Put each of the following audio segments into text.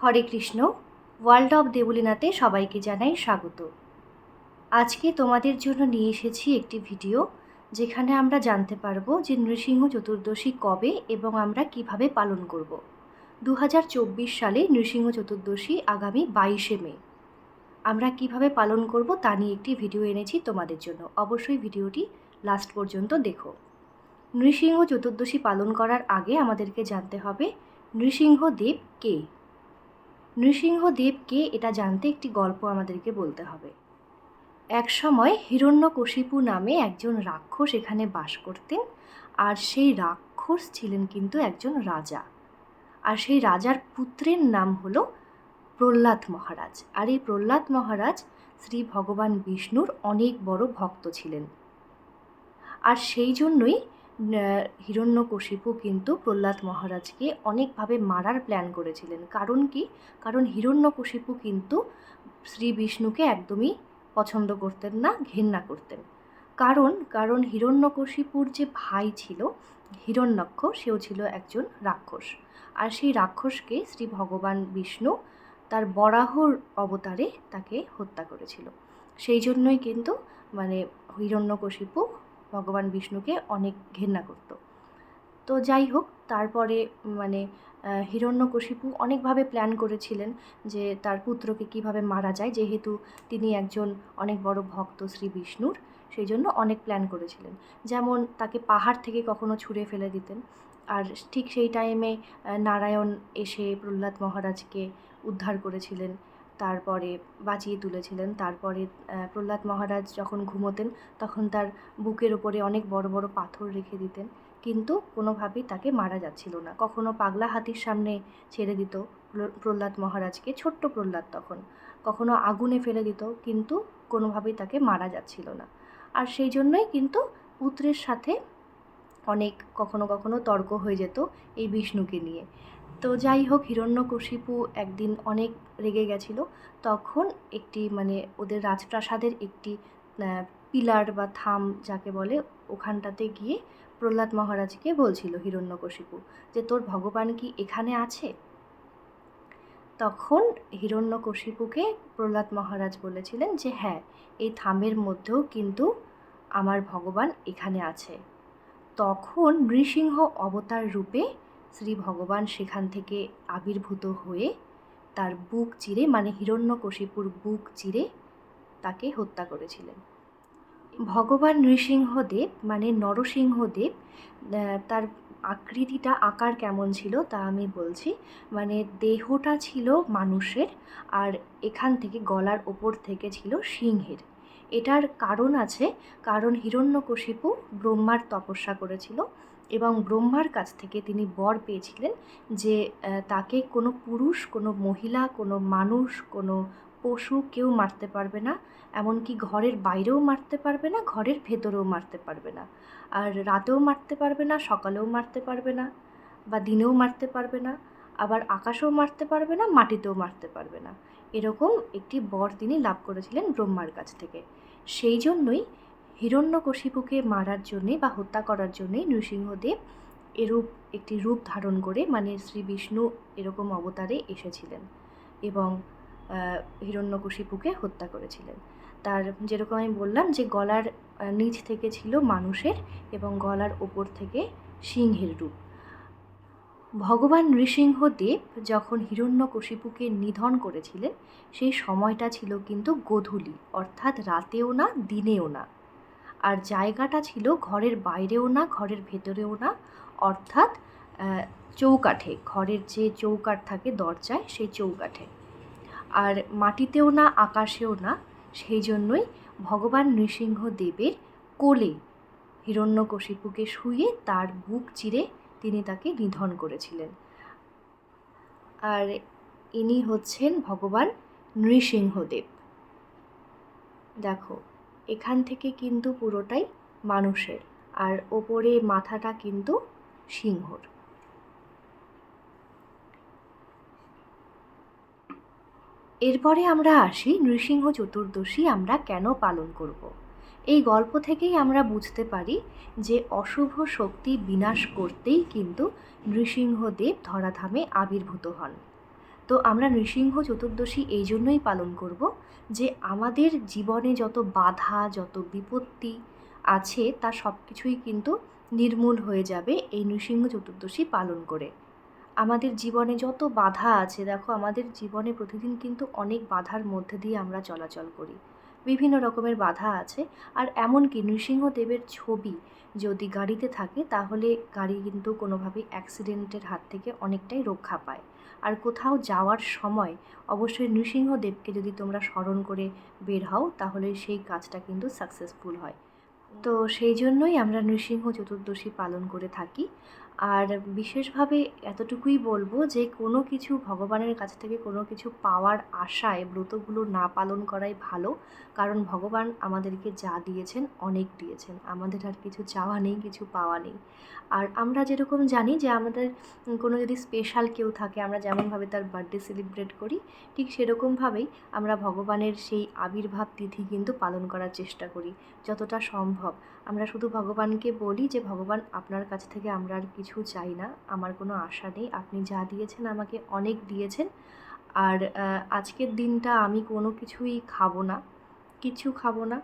Hare Krishna. World of দেবলীনাতে সবাইকে জানাই স্বাগত। আজকে তোমাদের জন্য নিয়ে এসেছি একটি ভিডিও, যেখানে আমরা জানতে পারবো যে নৃসিংহ চতুর্দশী কবে এবং আমরা কিভাবে পালন করব। 2024 সালে নৃসিংহ চতুর্দশী আগামী 22শে মে। আমরা কিভাবে পালন করব তা নিয়ে একটি ভিডিও এনেছি তোমাদের জন্য। অবশ্যই ভিডিওটি লাস্ট পর্যন্ত দেখো। নৃসিংহ চতুর্দশী পালন করার আগে আমাদেরকে জানতে হবে নৃসিংহদেব কে। নৃসিংহদেব কে এটা জানতে একটি গল্প আমাদেরকে বলতে হবে। এক সময় হিরণ্যকশিপু নামে একজন রাক্ষস এখানে বাস করতেন, আর সেই রাক্ষস ছিলেন কিন্তু একজন রাজা। আর সেই রাজার পুত্রের নাম হলো প্রহ্লাদ মহারাজ। আর এই প্রহ্লাদ মহারাজ শ্রী ভগবান বিষ্ণুর অনেক বড় ভক্ত ছিলেন। আর সেই জন্যই হিরণ্যকশিপু কিন্তু প্রহ্লাদ মহারাজকে অনেকভাবে মারার প্ল্যান করেছিলেন। কারণ কি? কারণ হিরণ্যকশিপু কিন্তু শ্রী বিষ্ণুকে একদমই পছন্দ করতেন না, ঘেন্না করতেন। কারণ হিরণ্যকশিপুর যে ভাই ছিল হিরণ্যাক্ষ, সেও ছিল একজন রাক্ষস। আর সেই রাক্ষসকে শ্রী ভগবান বিষ্ণু তার বরাহর অবতারে তাকে হত্যা করেছিল। সেই জন্যই কিন্তু হিরণ্যকশিপু ভগবান বিষ্ণুকে অনেক ঘেন্না করত। তো যাই হোক, তারপরে হিরণ্যকশিপু অনেকভাবে প্ল্যান করেছিলেন যে তার পুত্রকে কিভাবে মারা যায়, যেহেতু তিনি একজন অনেক বড় ভক্ত শ্রী বিষ্ণুর। সেই জন্য অনেক প্ল্যান করেছিলেন। যেমন তাকে পাহাড় থেকে কখনো ছুঁড়ে ফেলে দিতেন, আর ঠিক সেই টাইমে নারায়ণ এসে প্রহ্লাদ মহারাজকে উদ্ধার করেছিলেন, তারপরে বাঁচিয়ে তুলেছিলেন। তারপরে প্রহ্লাদ মহারাজ যখন ঘুমোতেন তখন তার বুকের ওপরে অনেক বড় বড় পাথর রেখে দিতেন, কিন্তু কোনোভাবেই তাকে মারা যাচ্ছিল না। কখনো পাগলা হাতির সামনে ছেড়ে দিত প্রহ্লাদ মহারাজকে, ছোট্ট প্রহ্লাদ তখন। কখনো আগুনে ফেলে দিত, কিন্তু কোনোভাবেই তাকে মারা যাচ্ছিল না। আর সেই জন্যই কিন্তু পুত্রের সাথে অনেক কখনো কখনো তর্ক হয়ে যেত এই বিষ্ণুকে নিয়ে। তো যাই হোক, হিরণ্যকশিপু একদিন অনেক রেগে গেছিল। তখন একটি ওদের রাজপ্রাসাদের একটি পিলার বা থাম যাকে বলে, ওখানটাতে গিয়ে প্রহ্লাদ মহারাজকে বলছিল হিরণ্যকশিপু যে তোর ভগবান কি এখানে আছে? তখন হিরণ্যকশিপুকে প্রহ্লাদ মহারাজ বলেছিলেন যে হ্যাঁ, এই থামের মধ্যেও কিন্তু আমার ভগবান এখানে আছে। তখন নৃসিংহ অবতার রূপে শ্রী ভগবান সেখান থেকে আবির্ভূত হয়ে তার বুক চিরে, হিরণ্যকশিপুর বুক চিরে তাকে হত্যা করেছিলেন। ভগবান নৃসিংহদেব নরসিংহদেব, তার আকৃতিটা আকার কেমন ছিল তা আমি বলছি। দেহটা ছিল মানুষের, আর এখান থেকে গলার ওপর থেকে ছিল সিংহের। এটার কারণ আছে, কারণ হিরণ্যকশিপু ব্রহ্মার তপস্যা করেছিল এবং ব্রহ্মার কাছ থেকে তিনি বর পেয়েছিলেন যে তাকে কোনো পুরুষ, কোনো মহিলা, কোনো মানুষ, কোনো পশু কেউ মারতে পারবে না। এমনকি ঘরের বাইরেও মারতে পারবে না, ঘরের ভেতরেও মারতে পারবে না। আর রাতেও মারতে পারবে না, সকালেও মারতে পারবে না, বা দিনেও মারতে পারবে না, আবার আকাশেও মারতে পারবে না, মাটিতেও মারতে পারবে না। এরকম একটি বর তিনি লাভ করেছিলেন ব্রহ্মার কাছ থেকে। সেই জন্যই হিরণ্যকশিপুকে মারার জন্যে বা হত্যা করার জন্যেই নৃসিংহদেব একটি রূপ ধারণ করে, শ্রী বিষ্ণু এরকম অবতারে এসেছিলেন এবং হিরণ্যকশিপুকে হত্যা করেছিলেন। তার যেরকম আমি বললাম যে গলার নিচ থেকে ছিল মানুষের এবং গলার ওপর থেকে সিংহের রূপ। ভগবান নৃসিংহদেব যখন হিরণ্যকশিপুকে নিধন করেছিলেন, সেই সময়টা ছিল কিন্তু গোধূলি, অর্থাৎ রাতেও না, দিনেও না। আর জায়গাটা ছিল ঘরের বাইরেও না, ঘরের ভেতরেও না, অর্থাৎ চৌকাঠে, ঘরের যে চৌকাঠ থাকে দরজায়, সেই চৌকাঠে। আর মাটিতেও না, আকাশেও না। সেই জন্যই ভগবান নৃসিংহদেবের কোলে হিরণ্যকশিপুকে শুইয়ে তার বুক চিরে তিনি তাকে নিধন করেছিলেন। আর ইনি হচ্ছেন ভগবান নৃসিংহদেব। দেখো, এখান থেকে কিন্তু পুরোটাই মানুষের, আর ওপরে মাথাটা কিন্তু সিংহর। এরপরে আমরা আসি নৃসিংহ চতুর্দশী আমরা কেন পালন করব। এই গল্প থেকেই আমরা বুঝতে পারি যে অশুভ শক্তি বিনাশ করতেই কিন্তু নৃসিংহদেব ধরাধামে আবির্ভূত হন। তো আমরা নৃসিংহ চতুর্দশী এই জন্যই পালন করব যে আমাদের জীবনে যত বাধা, যত বিপত্তি আছে তা সব কিছুই কিন্তু নির্মূল হয়ে যাবে এই নৃসিংহ চতুর্দশী পালন করে। আমাদের জীবনে যত বাধা আছে, দেখো আমাদের জীবনে প্রতিদিন কিন্তু অনেক বাধার মধ্যে দিয়ে আমরা চলাচল করি, বিভিন্ন রকমের বাধা আছে। আর এমনকি নৃসিংহদেবের ছবি যদি গাড়িতে থাকে তাহলে গাড়ি কিন্তু কোনোভাবেই অ্যাক্সিডেন্টের হাত থেকে অনেকটাই রক্ষা পায়। আর কোথাও যাওয়ার সময় অবশ্যই নৃসিংহদেবকে যদি তোমরা স্মরণ করে বের হও তাহলে সেই কাজটা কিন্তু সাকসেসফুল হয়। তো সেই জন্যই আমরা নৃসিংহ চতুর্দশী পালন করে থাকি। আর বিশেষভাবে এতটুকুই বলবো যে কোনো কিছু ভগবানের কাছ থেকে কোনো কিছু পাওয়ার আশায় ব্রতগুলো না পালন করাই ভালো। কারণ ভগবান আমাদেরকে যা দিয়েছেন অনেক দিয়েছেন, আমাদের আর কিছু চাওয়া নেই, কিছু পাওয়া নেই। আর আমরা যেরকম জানি যে আমাদের কোনো যদি স্পেশাল কেউ থাকে, আমরা যেমনভাবে তার বার্থডে সেলিব্রেট করি, ঠিক সেরকমভাবেই আমরা ভগবানের সেই আবির্ভাব তিথি কিন্তু পালন করার চেষ্টা করি যতটা সম্ভব। আমরা শুধু ভগবানকে বলি যে ভগবান আপনার কাছ থেকে আমরা আর কিছু চাই না, আমার কোনো আশা নেই, আপনি যা দিয়েছেন আমাকে অনেক দিয়েছেন। আর আজকের দিনটা আমি কোনো কিছুই খাবো না, কিছু খাবো না।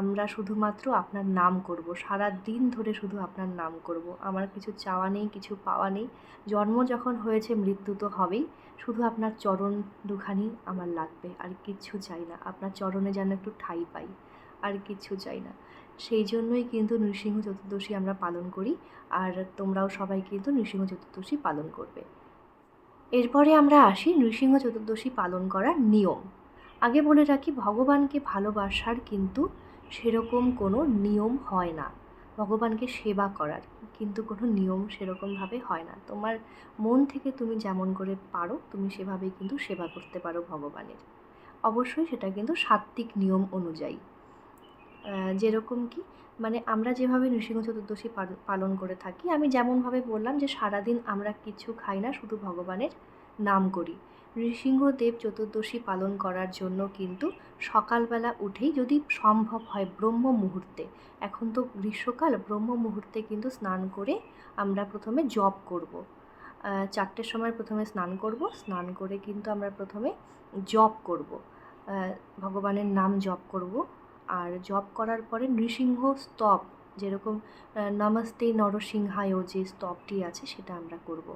আমরা শুধুমাত্র আপনার নাম করব, সারা দিন ধরে শুধু আপনার নাম করব। আমার কিছু চাওয়া নেই, কিছু পাওয়া নেই। জন্ম যখন হয়েছে মৃত্যু তো হবেই, শুধু আপনার চরণ দুখানি আমার লাগবে, আর কিচ্ছু চাই না। আপনার চরণে যেন একটু ঠাঁই পাই, আর কিচ্ছু চাই না। সেই জন্যই কিন্তু নৃসিংহ চতুর্দশী আমরা পালন করি। আর তোমরাও সবাই কিন্তু নৃসিংহ চতুর্দশী পালন করবে। এরপরে আমরা আসি নৃসিংহ চতুর্দশী পালন করার নিয়ম। আগে বলে রাখি, ভগবানকে ভালোবাসার কিন্তু সেরকম কোনো নিয়ম হয় না। ভগবানকে সেবা করার কিন্তু কোনো নিয়ম সেরকমভাবে হয় না। তোমার মন থেকে তুমি যেমন করে পারো তুমি সেভাবেই কিন্তু সেবা করতে পারো ভগবানের। অবশ্যই সেটা কিন্তু সাত্ত্বিক নিয়ম অনুযায়ী। যেরকম কি, মানে আমরা যেভাবে নৃসিংহ চতুর্দশী পালন করে থাকি, আমি যেমনভাবে বললাম যে সারাদিন আমরা কিছু খাই না, শুধু ভগবানের নাম করি। নৃসিংহদেব চতুর্দশী পালন করার জন্য কিন্তু সকালবেলা উঠেই যদি সম্ভব হয় ব্রহ্ম মুহূর্তে, এখন তো গ্রীষ্মকাল, ব্রহ্ম মুহূর্তে কিন্তু স্নান করে আমরা প্রথমে জপ করব। 4টের সময় প্রথমে স্নান করব, স্নান করে কিন্তু আমরা প্রথমে জপ করব, ভগবানের নাম জপ করব। আর জপ করার পরে নৃসিংহ স্তব, যেরকম নমস্তে নরসিংহায় যে স্তবটি আছে সেটা আমরা করব।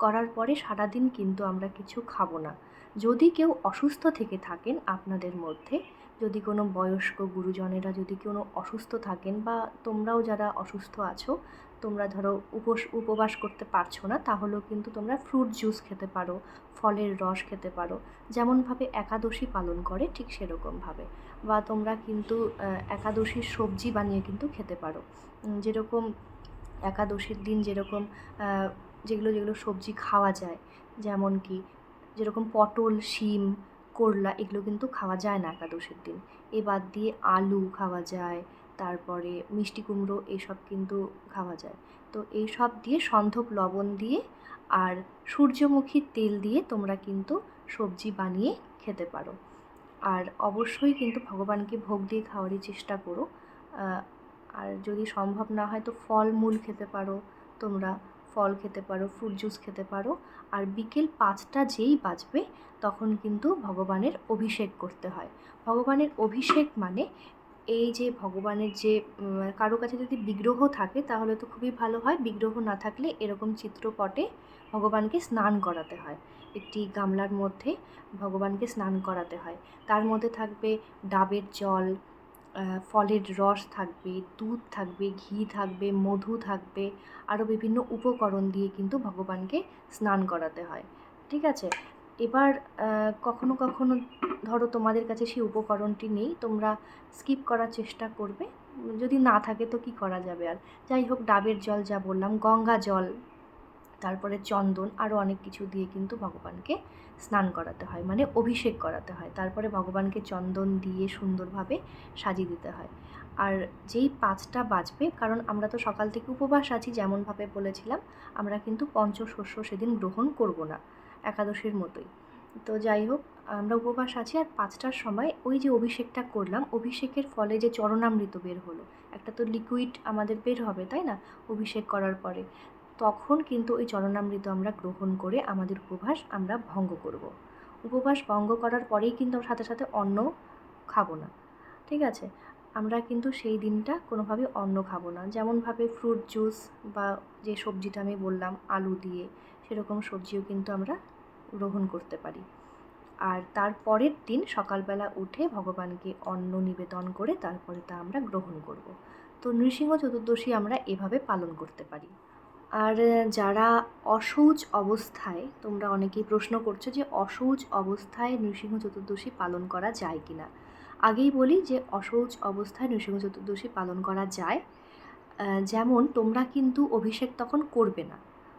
করার পরে সারাদিন কিন্তু আমরা কিছু খাবো না। যদি কেউ অসুস্থ থেকে থাকেন আপনাদের মধ্যে, যদি কোনো বয়স্ক গুরুজনেরা যদি কোনো অসুস্থ থাকেন, বা তোমরাও যারা অসুস্থ আছো, তোমরা ধরো উপবাস করতে পারছো না, তাহলেও কিন্তু তোমরা ফ্রুট জুস খেতে পারো, ফলের রস খেতে পারো, যেমনভাবে একাদশী পালন করে ঠিক সেরকমভাবে। বা তোমরা কিন্তু একাদশীর সবজি বানিয়ে কিন্তু খেতে পারো। যেরকম একাদশীর দিন যেরকম যেগুলো যেগুলো সবজি খাওয়া যায়, যেমন কি যেরকম পটল, শিম, করলা, এগুলো কিন্তু খাওয়া যায় না একাদশীর দিন। এ বাদ দিয়ে আলু খাওয়া যায়, তারপরে মিষ্টি কুমড়ো, এসব কিন্তু খাওয়া যায়। তো এই সব দিয়ে সন্ধক লবণ দিয়ে আর সূর্যমুখীর তেল দিয়ে তোমরা কিন্তু সবজি বানিয়ে খেতে পারো। আর অবশ্যই কিন্তু ভগবানকে ভোগ দিয়ে খাওয়ারই চেষ্টা করো। আর যদি সম্ভব না হয় তো ফলমূল খেতে পারো, তোমরা ফল খেতে পারো, ফ্রুট জুস খেতে পারো। আর বিকেল 5টা যেই বাজবে তখন কিন্তু ভগবানের অভিষেক করতে হয়। ভগবানের অভিষেক মানে এই যে ভগবানের যে কারো কাছে যদি বিগ্রহ থাকে তাহলে তো খুবই ভালো হয়, বিগ্রহ না থাকলে এরকম চিত্রপটে ভগবানকে স্নান করাতে হয়। একটি গামলার মধ্যে ভগবানকে স্নান করাতে হয়, তার মধ্যে থাকবে ডাবের জল, ফলের রস থাকবে, দুধ থাকবে, ঘি থাকবে, মধু থাকবে, আরও বিভিন্ন উপকরণ দিয়ে কিন্তু ভগবানকে স্নান করাতে হয়। ঠিক আছে? এবার কখনো কখনো ধরো তোমাদের কাছে সেই উপকরণটি নেই, তোমরা স্কিপ করার চেষ্টা করবে, যদি না থাকে তো কী করা যাবে আর। যাই হোক, ডাবের জল যা বললাম, গঙ্গা জল, তারপরে চন্দন, আরও অনেক কিছু দিয়ে কিন্তু ভগবানকে স্নান করাতে হয়, মানে অভিষেক করাতে হয়। তারপরে ভগবানকে চন্দন দিয়ে সুন্দরভাবে সাজিয়ে দিতে হয়। আর যেই 5টা বাজবে, কারণ আমরা তো সকাল থেকে উপবাস আছি, যেমনভাবে বলেছিলাম, আমরা কিন্তু পঞ্চশস্য সেদিন গ্রহণ করব না, একাদশীর মতোই। তো যাই হোক, আমরা উপবাস আছি। আর 5টার সময় ওই যে অভিষেকটা করলাম, অভিষেকের ফলে যে চরণামৃত বের হলো, একটা তো লিকুইড আমাদের বের হবে, তাই না, অভিষেক করার পরে। তখন কিন্তু ওই চরণামৃত আমরা গ্রহণ করে আমাদের উপবাস আমরা ভঙ্গ করব। উপবাস ভঙ্গ করার পরেই কিন্তু সাথে সাথে অন্ন খাবো না, ঠিক আছে? আমরা কিন্তু সেই দিনটা কোনোভাবে অন্ন খাবো না, যেমনভাবে ফ্রুট জুস বা যে সবজিটা আমি বললাম আলু দিয়ে, সেরকম সবজিও কিন্তু আমরা গ্রহণ করতে পারি। আর তার পরের দিন সকালবেলা উঠে ভগবানকে অন্ন নিবেদন করে তারপরে তা আমরা গ্রহণ করব। তো নৃসিংহ চতুর্দশী আমরা এভাবে পালন করতে পারি। আর যারা অশৌচ অবস্থায়, তোমরা অনেকেই প্রশ্ন করছো যে অশৌচ অবস্থায় নৃসিংহ চতুর্দশী পালন করা যায় কি না। আগেই বলি যে অশৌচ অবস্থায় নৃসিংহ চতুর্দশী পালন করা যায়। যেমন তোমরা কিন্তু অভিষেক তখন করবে না,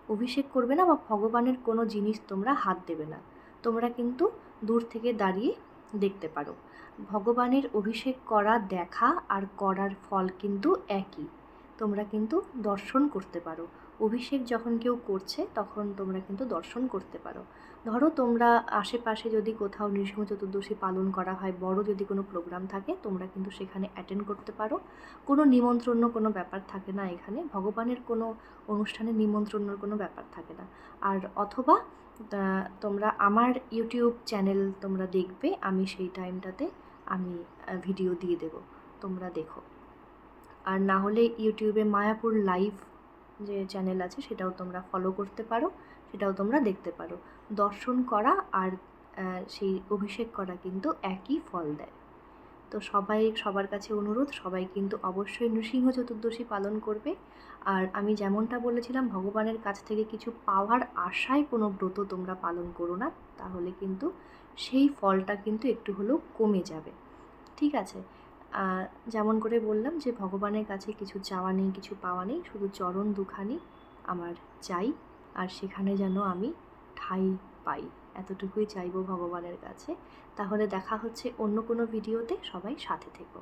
অভিষেক করবে না বা ভগবানের কোনো জিনিস তোমরা হাত দেবে না। তোমরা কিন্তু দূর থেকে দাঁড়িয়ে দেখতে পারো। ভগবানের অভিষেক করা দেখা আর করার ফল কিন্তু একই, তোমরা কিন্তু দর্শন করতে পারো। অভিষেক যখন কেউ করছে তখন তোমরা কিন্তু দর্শন করতে পারো। ধরো তোমরা আশেপাশে যদি কোথাও নৃসিংহ চতুর্দশী পালন করা হয়, বড় যদি কোনো প্রোগ্রাম থাকে, তোমরা কিন্তু সেখানে অ্যাটেন্ড করতে পারো। কোনো নিমন্ত্রণ কোনো ব্যাপার থাকে না এখানে, ভগবানের কোনো অনুষ্ঠানে নিমন্ত্রণের কোনো ব্যাপার থাকে না। আর অথবা তোমরা আমার ইউটিউব চ্যানেল তোমরা দেখবে, আমি সেই টাইমটাতে আমি ভিডিও দিয়ে দেব, তোমরা দেখো। আর না হলে ইউটিউবে মায়াপুর লাইভ যে চ্যানেল আছে সেটাও তোমরা ফলো করতে পারো, সেটাও তোমরা দেখতে পারো। দর্শন করা আর সেই অভিষেক করা কিন্তু একই ফল দেয়। তো সবার কাছে অনুরোধ, সবাই কিন্তু অবশ্যই নৃসিংহ চতুর্দশী পালন করবে। আর আমি যেমনটা বলেছিলাম, ভগবানের কাছ থেকে কিছু পাওয়ার আশায় কোনো ব্রত তোমরা পালন করো না, তাহলে কিন্তু সেই ফলটা কিন্তু একটু হলেও কমে যাবে, ঠিক আছে? যেমন করে বললাম যে ভগবানের কাছে কিছু চাওয়া নেই, কিছু পাওয়া নেই, শুধু চরণ দুখানি আমার চাই, আর সেখানে যেন আমি ঠাঁই পাই, এতটুকুই চাইবো ভগবানের কাছে। তাহলে দেখা হচ্ছে অন্য কোনো ভিডিওতে, সবাই সাথে থেকো।